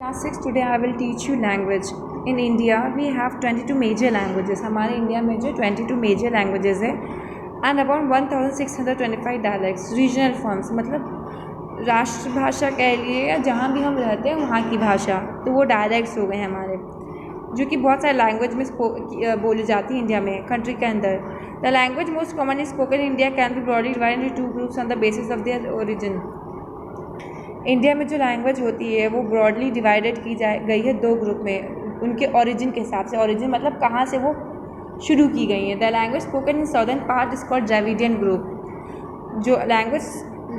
Class 6 today I will teach you language. In India we have 22 major languages. हमारे India में जो 22 major languages है and about 1625 dialects. Regional forms मतलब राष्ट्रभाषा कह लिए या जहाँ भी हम रहते हैं वहाँ की भाषा, तो वो डायलेक्ट्स हो गए हमारे, जो कि बहुत सारे लैंग्वेज में बोली जाती है इंडिया में, कंट्री के अंदर. The language most commonly spoken in India can be broadly divided into two groups on the basis of their origin. India में जो लैंग्वेज होती है वो ब्रॉडली डिवाइडेड की गई है दो ग्रुप में, उनके ओरिजिन के हिसाब से. ओरिजिन मतलब कहाँ से वो शुरू की गई है. The language spoken in southern part is called Dravidian group. जो लैंग्वेज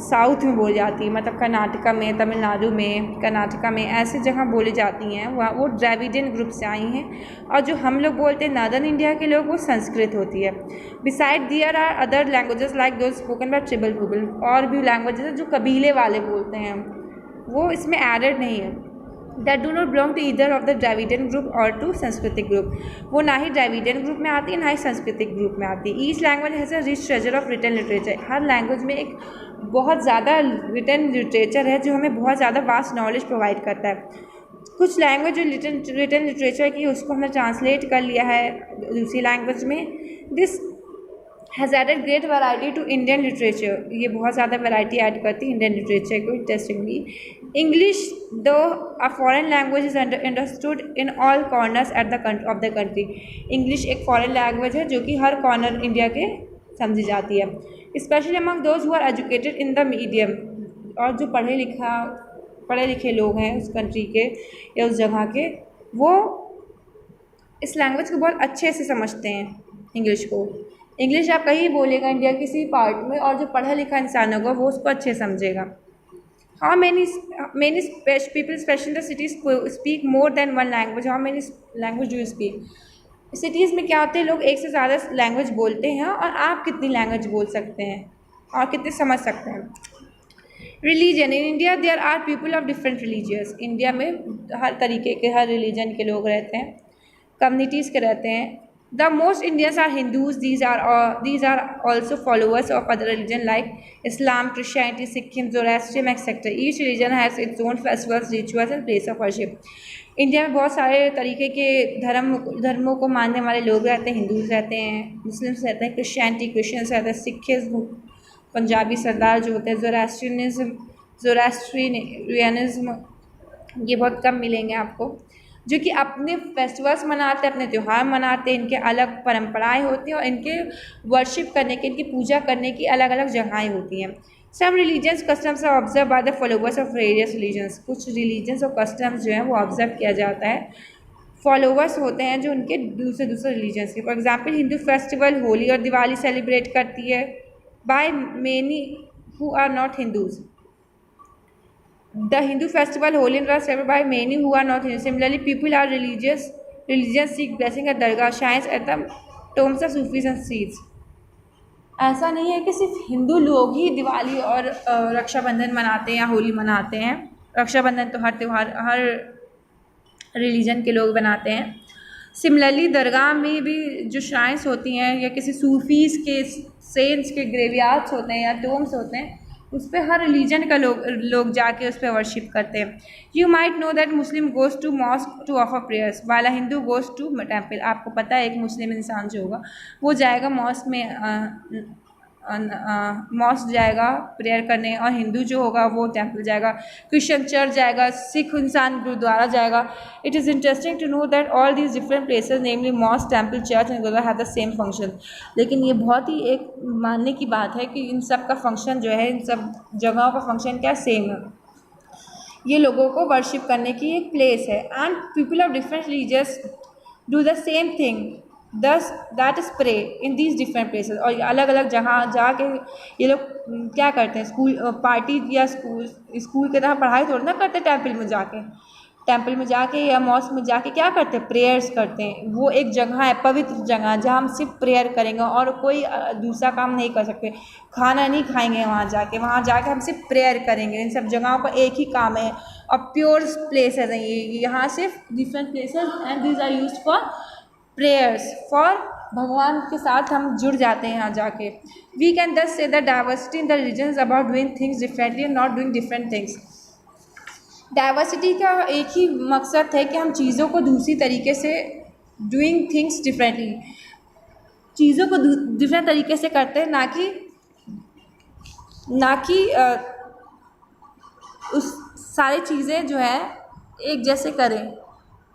साउथ में बोली जाती है, मतलब कर्नाटका में, तमिलनाडु में, कर्नाटका में, ऐसे जगह बोली जाती हैं वहाँ वो द्रविडियन ग्रुप से आई हैं. और जो हम लोग बोलते हैं नॉर्दर्न इंडिया के लोग, वो संस्कृत होती है. Beside there are other languages like those spoken by tribal people. और भी लैंग्वेजेस जो कबीले वाले बोलते हैं, वो इसमें एडेड नहीं है. That do not belong to either of the Dravidian group और टू सांस्कृतिक ग्रुप. वो ना ही द्रविडियन ग्रुप में आती है ना ही सांस्कृतिक ग्रुप में आती है. Each language has a rich treasure of written literature. हर लैंग्वेज में एक बहुत ज़्यादा रिटन लिटरेचर है जो हमें बहुत ज़्यादा वास्ट नॉलेज प्रोवाइड करता है. कुछ लैंग्वेज जो रिटन लिटरेचर की उसको हमने ट्रांसलेट कर लिया है दूसरी लैंग्वेज में. This has added great variety to Indian literature. ये बहुत ज़्यादा वैरायटी ऐड करती है इंडियन लिटरेचर को. Interestingly English though a foreign language is understood in all corners of the country. English एक फॉरेन लैंग्वेज है जो कि हर कॉर्नर इंडिया के समझी जाती है. Specially among those who are educated in the medium. और जो पढ़े लिखे लोग हैं उस कंट्री के या उस जगह के, वो इस लैंग्वेज को बहुत अच्छे से समझते हैं इंग्लिश को. इंग्लिश आप कहीं बोलेगा इंडिया किसी पार्ट में, और जो पढ़ा लिखा इंसान होगा वो उसको अच्छे समझेगा. How many people specially the cities speak more than one language. How many language do you speak. Cities में क्या होते हैं, लोग एक से ज़्यादा लैंग्वेज बोलते हैं, और आप कितनी लैंग्वेज बोल सकते हैं और कितने समझ सकते हैं. Religion in India there are people of different religious. India में हर तरीके के, हर रिलीजन के लोग रहते हैं, कम्युनिटीज़ के रहते हैं. The most Indians are Hindus. These are also followers of other religion like Islam, Christianity, Sikhism, Zoroastrianism etcetera. Each religion has its own festivals, rituals and place of worship. India में बहुत सारे तरीके के धर्मों को मानने वाले लोग रहते हैं. हिंदूज रहते हैं, मुस्लिम्स रहते हैं, क्रिश्चियंस रहते हैं, सिखिज्म, पंजाबी सरदार जो होते हैं, ज़ोरास्ट्रियनिज्म, ये बहुत कम मिलेंगे आपको, जो कि अपने फेस्टिवल्स मनाते हैं, अपने त्यौहार मनाते हैं. इनके अलग परंपराएं होती हैं और इनके वर्शिप करने के, इनकी पूजा करने की अलग अलग जगहें होती हैं. Some religions customs are observe by the followers of various religions. कुछ रिलीजन्स और कस्टम्स जो हैं वो ऑब्जर्व किया जाता है, फॉलोवर्स होते हैं जो उनके दूसरे रिलीजन्स के. For example Hindu festival Holi और दिवाली सेलिब्रेट करती है by many who are not Hindus. The Hindu festival Holi is celebrated by many who are not Hindu. Similarly, people are religious seek blessing at dargah, shrines at the tombs of Sufis and Sikhs. ऐसा नहीं है कि सिर्फ हिंदू लोग ही दिवाली और रक्षाबंधन मनाते हैं या होली मनाते हैं. रक्षाबंधन तो हर त्यौहार, हर रिलीजन के लोग बनाते हैं. सिमिलरली दरगाह में भी जो श्राइन्स होती हैं या किसी सूफीज़ के, सेंट्स के ग्रेवयार्ड्स होते हैं या टोम्स होते हैं, उस पर हर रिलीजन का लोग जाके उस पर वर्शिप करते हैं. You might know that Muslim goes to mosque to offer prayers वाला हिंदू गोज़ टू टेम्पल. आपको पता है एक मुस्लिम इंसान जो होगा वो जाएगा मॉस्क में, मॉस्क जाएगा प्रेयर करने, और हिंदू जो होगा वो टेम्पल जाएगा, क्रिश्चियन चर्च जाएगा, सिख इंसान गुरुद्वारा जाएगा. It is interesting to know that all these different places namely mosque, temple, church and gurdwara have the same function. लेकिन ये बहुत ही एक मानने की बात है कि इन सब का फंक्शन जो है, इन सब जगहों का फंक्शन क्या सेम है. ये लोगों को वर्शिप करने की एक प्लेस है. And people of different religious do the same thing, thus that is pray in these different places. और अलग अलग जगह जाके ये लोग क्या करते हैं, स्कूल पार्टी या स्कूल की तरह पढ़ाई थोड़ी ना करते. टेम्पल में जाके या मॉस्क में जाके क्या करते हैं, प्रेयर्स करते हैं. वो एक जगह है, पवित्र जगह, जहाँ हम सिर्फ प्रेयर करेंगे और कोई दूसरा काम नहीं कर सकते. खाना नहीं खाएंगे वहाँ जाके हम सिर्फ प्रेयर करेंगे. इन सब जगहों का एक ही काम है और प्योर प्लेसेस हैं ये. यहाँ सिर्फ different places and these are used for prayers, for भगवान के साथ हम जुड़ जाते हैं यहाँ जाके. वी कैन दस से the diversity in the religion about doing things differently and not doing different things. Diversity का एक ही मकसद है कि हम चीज़ों को दूसरी तरीके से डूइंग थिंग्स डिफरेंटली, चीज़ों को डिफरेंट तरीके से करते हैं, ना कि उस सारी चीज़ें जो है एक जैसे करें,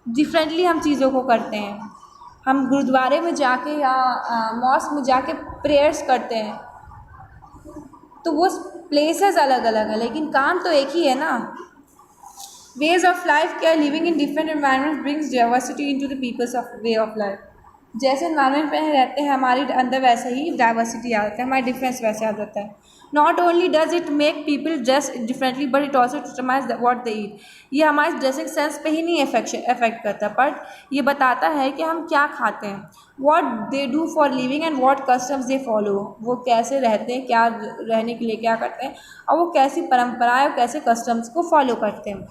डिफरेंटली हम चीज़ों को करते हैं। हम गुरुद्वारे में जाके या मॉस्क में जाके प्रेयर्स करते हैं, तो वो प्लेसेस अलग अलग है लेकिन काम तो एक ही है ना। वेज ऑफ लाइफ क्या, living in different environment brings diversity into the peoples of way of life. जैसे एनवायरनमेंट में रहते हैं हमारे अंदर वैसे ही डाइवर्सिटी आ जाता है, हमारा डिफरेंस वैसे आ जाता है। Not only does it make people dress differently but it also determines what they eat. ये हमारे ड्रेसिंग सेंस पे ही नहीं अफेक्ट करता, बट ये बताता है कि हम क्या खाते हैं, what they do for living and what customs they follow. वो कैसे रहते हैं, क्या रहने के लिए क्या करते हैं, और वो कैसी परंपराएं और कैसे कस्टम्स को फॉलो करते हैं।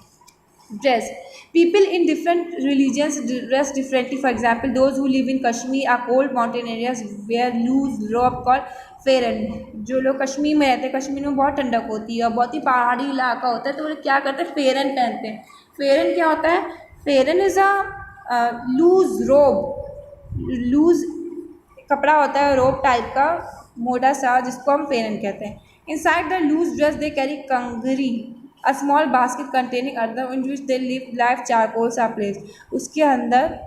Dress. People in different religions dress differently. For example, those who live in Kashmir or cold mountain areas wear loose robe called फेरन। जो लोग कश्मीर में रहते हैं, कश्मीर में बहुत ठंडक होती है और बहुत ही पहाड़ी इलाका होता है, तो वो लोग क्या करते हैं, फेरन पहनते हैं। फेरन क्या होता है? फेरन इज़ अ लूज रोब, लूज कपड़ा होता है रोब टाइप का, मोटा सा, जिसको हम फेरन कहते हैं। Inside the loose dress they carry kangri, a small basket containing earthen in which they live life charcoals are placed. उसके अंदर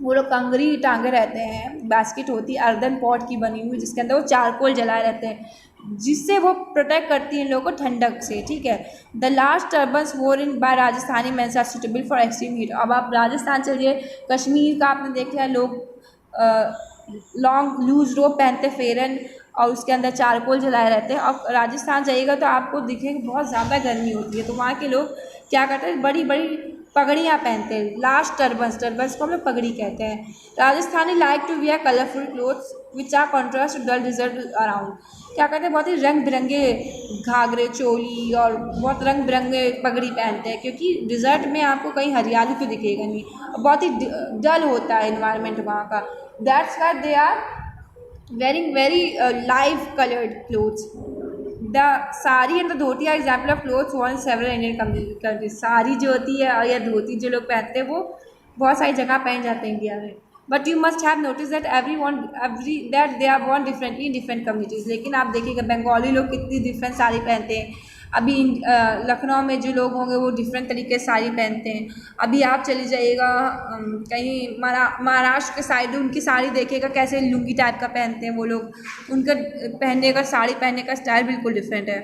वो लोग कंगरी टांगे रहते हैं, बास्केट होती है अर्दन पॉट की बनी हुई, जिसके अंदर वो चारकोल जलाए रहते हैं, जिससे वो प्रोटेक्ट करती हैं इन लोगों को ठंडक से। ठीक है। The last turbans wore in by Rajasthani mens are suitable for extreme heat. अब आप राजस्थान चलिए, कश्मीर का आपने देखा है, लोग लॉन्ग लूज रोब पहनते फेरन और उसके अंदर चारकोल जलाए रहते हैं। और राजस्थान जाइएगा तो आपको दिखेगा बहुत ज़्यादा गर्मी होती है, तो वहाँ के लोग क्या करते हैं, बड़ी बड़ी पगड़ियाँ पहनते हैं, लास्ट टर्बन्स, टर्बन्स को हम लोग पगड़ी कहते हैं। Rajasthani like to wear colourful clothes which are contrast to dull desert around. क्या करते हैं, बहुत ही रंग बिरंगे घाघरे चोली और बहुत रंग बिरंगे पगड़ी पहनते हैं, क्योंकि डिजर्ट में आपको कहीं हरियाली तो दिखेगा नहीं, बहुत ही डल होता है इन्वायरमेंट वहाँ का। That's why they are wearing very live colored clothes. The sari and the dhoti are example of clothes worn in several Indian countries. Sari जो होती है या धोती जो लोग पहनते हैं वो बहुत सारी जगह पहन जाते हैं इंडिया में। But you must have notice that that they are worn differently in different communities. लेकिन आप देखिएगा बंगाली लोग कितनी डिफरेंट साड़ी पहनते हैं, अभी लखनऊ में जो लोग होंगे वो डिफरेंट तरीके से साड़ी पहनते हैं। अभी आप चले जाइएगा कहीं महाराष्ट्र के साइड, उनकी साड़ी देखिएगा कैसे लुंगी टाइप का पहनते हैं वो लोग, उनका पहनने का, साड़ी पहनने का स्टाइल बिल्कुल डिफरेंट है।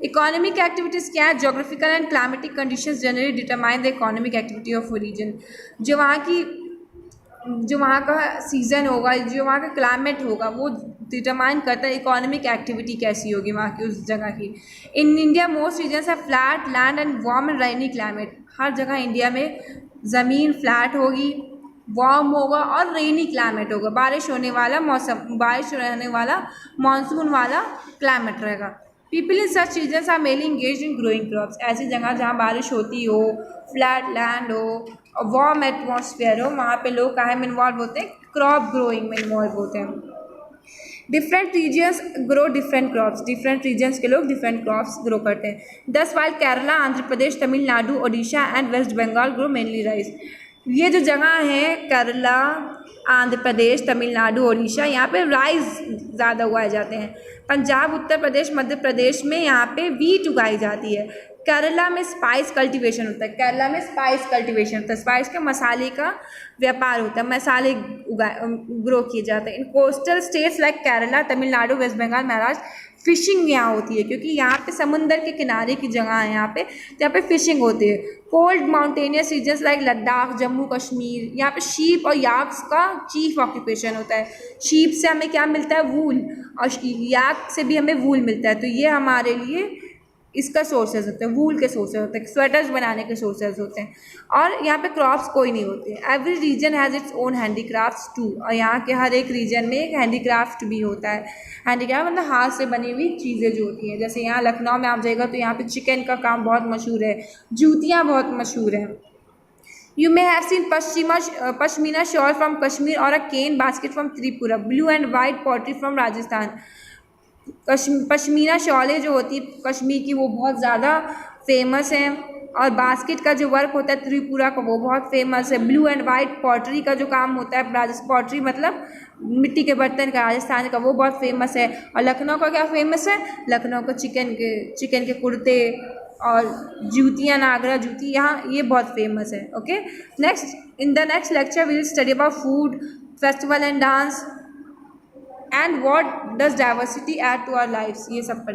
इकोनॉमिक एक्टिविटीज़ क्या है? Geographical and climatic conditions generally determine the economic activity of region. जो वहाँ का सीज़न होगा, जो वहाँ का क्लाइमेट होगा, वो डिटरमाइन करता है इकोनॉमिक एक्टिविटी कैसी होगी वहाँ की, उस जगह की। इन इंडिया मोस्ट रीजन्स है flat land and warm and rainy climate. हर जगह इंडिया में ज़मीन फ्लैट होगी, वार्म होगा और रेनी क्लाइमेट होगा, बारिश होने वाला मौसम, बारिश रहने वाला मानसून वाला क्लाइमेट रहेगा। People in such regions are mainly engage in growing crops. ऐसी जगह जहाँ बारिश होती हो, फ्लैट लैंड हो और वार्म एटमॉस्फेयर हो, वहाँ पे लोग काहे में इन्वॉल्व होते हैं, क्रॉप ग्रोइंग में इन्वॉल्व होते हैं। Different regions grow different crops, different regions के लोग डिफरेंट क्रॉप्स ग्रो करते हैं। Thus while Kerala, Andhra Pradesh, Tamil Nadu, Odisha and West Bengal grow mainly rice. ये जो जगह है केरला, आंध्र प्रदेश, तमिलनाडु, ओडिशा, यहाँ पे राइस ज़्यादा उगाए जाते हैं। पंजाब, उत्तर प्रदेश, मध्य प्रदेश में यहाँ पे वीट उगाई जाती है। केरला में स्पाइस कल्टीवेशन होता है, केरला में स्पाइस कल्टीवेशन होता है, स्पाइस का मसाले का व्यापार होता है, मसाले ग्रो किए जाते हैं। In coastal states like Kerala, Tamil Nadu, West Bengal, Maharashtra fishing यहाँ होती है, क्योंकि यहाँ पे समुंदर के किनारे की जगह है यहाँ पे फिशिंग होती है। Cold mountainous regions like Ladakh, Jammu Kashmir, यहाँ पे शीप और याक्स का चीफ ऑक्यूपेशन होता है। शीप से हमें क्या मिलता है, वूल, और याक से भी हमें वूल मिलता है, तो ये हमारे लिए इसका सोर्सेज होते हैं, वूल के सोर्सेज होते हैं, स्वेटर्स बनाने के सोर्सेज होते हैं। और यहाँ पे क्रॉप्स कोई नहीं होते। Every region has its own handicrafts too, और यहाँ के हर एक रीजन में एक हैंडीक्राफ्ट भी होता है। हैंडीक्राफ्ट मतलब हाथ से बनी हुई चीज़ें जो होती हैं, जैसे यहाँ लखनऊ में आप जाइएगा तो यहाँ पे चिकन का काम बहुत मशहूर है, जूतियाँ बहुत मशहूर हैं। You may have seen pashmina shawl from Kashmir or a cane basket from Tripura, blue and white pottery from Rajasthan। Pashmina शॉलें जो होती है कश्मीर की, वो बहुत ज़्यादा फेमस हैं। और बास्केट का जो वर्क होता है त्रिपुरा का वो बहुत फेमस है। ब्लू एंड वाइट पॉटरी का जो काम होता है राजस्थान, पॉटरी मतलब मिट्टी के बर्तन का, राजस्थान का, वो बहुत फेमस है। और लखनऊ का क्या फेमस है? लखनऊ का चिकन के कुर्ते और जूतियाँ, नागरा जूती, यहाँ ये बहुत फेमस है। Okay, next in the next lecture we will study about food, festival and dance and what does diversity add to our lifes, ये सब